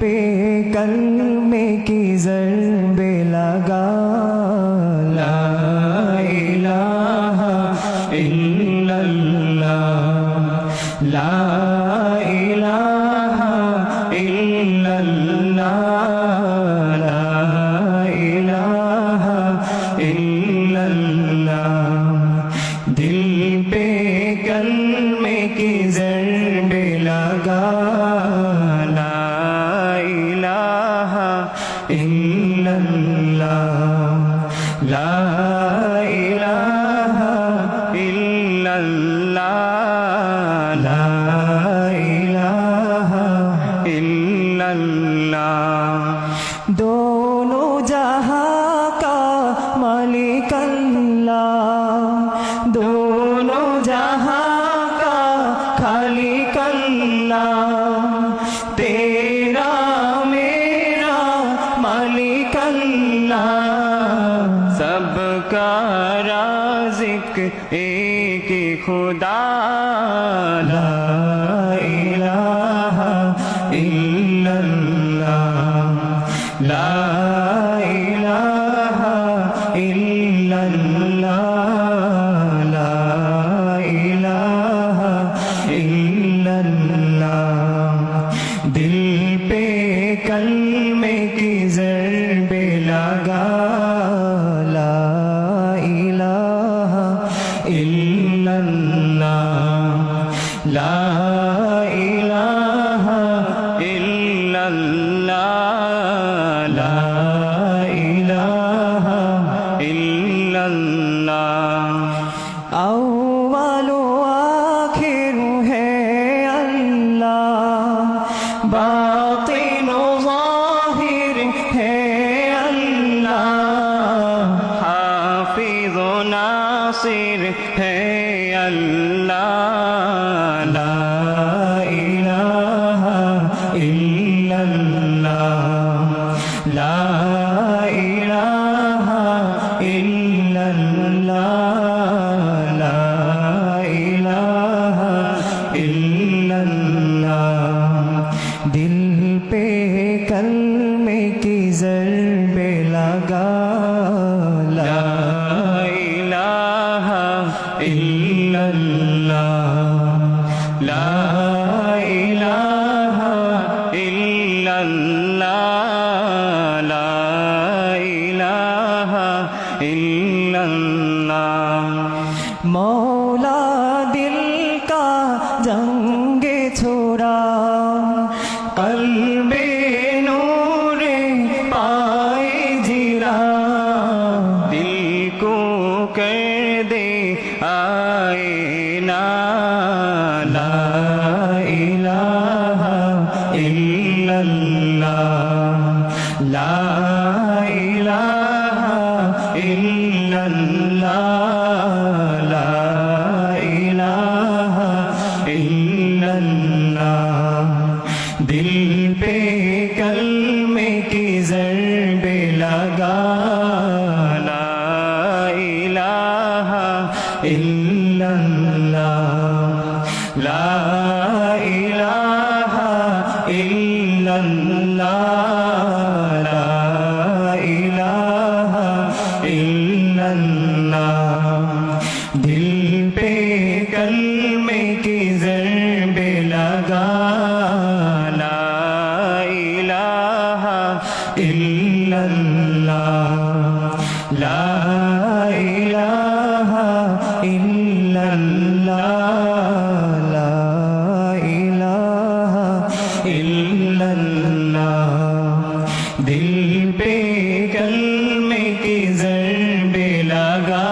पे कलमे की ज़रबे लगा ला इलाहा इल्लल्लाह ला इलाहा इल्लल्लाह ला इलाहा इल्लल्लाह दिल पे कलमे की ज़रबे लगा ला इलाहा इल्लल्लाह ला इलाहा इल्लल्लाह ला इलाहा इल्लल्लाह दोनों जहां का मालिक अल्लाह दोनों जहां का खालिक अल्लाह तेरा मेरा मालिक अल्लाह सबका राज़िक एक ही खुदा ला इलाहा इल्लल्लाह ला इलाहा इल्लल्लाह ला इलाहा इल्लल्लाह दिल पे कलमे की ज़रबे लगा ला इलाहा इल्लल्लाह ला इलाहा इल्लल्लाह ला इलाहा इल्लल्लाह अव्वल आखिर है अल्लाह बातिन ज़ाहिर है अल्लाह हाफिज़ नासिर है अल्लाह ला इलाहा इल्लल्लाह ला इलाहा इल्लल्लाह ला इलाहा इल्लल्लाह दिल पे कलमे की ज़रबे लगा ला इलाहा इल्लल्लाह ला इलाहा इल्लल्लाह ला इलाहा इल्लल्लाह मौला दिल का जंगे छोड़ा कल्बे नूरे पाए जिला दिल को कर दे आए ना ला इलाहा इल्लल्लाह ला इलाहा इल्लल्लाह ला इलाहा इल्लल्लाह दिल पे कलमे की ज़रबे लगा ला इलाहा इल्लल्लाह ला इलाहा इल्लल्लाह ला इलाहा इल्लल्लाह दिल पे कलमे की ज़रबे लगा ला इलाहा इल्लल्लाह ला इलाहा इल्लल्लाह ला इलाहा इल्लल्लाह दिल पे कलमे की ज़रबे लगा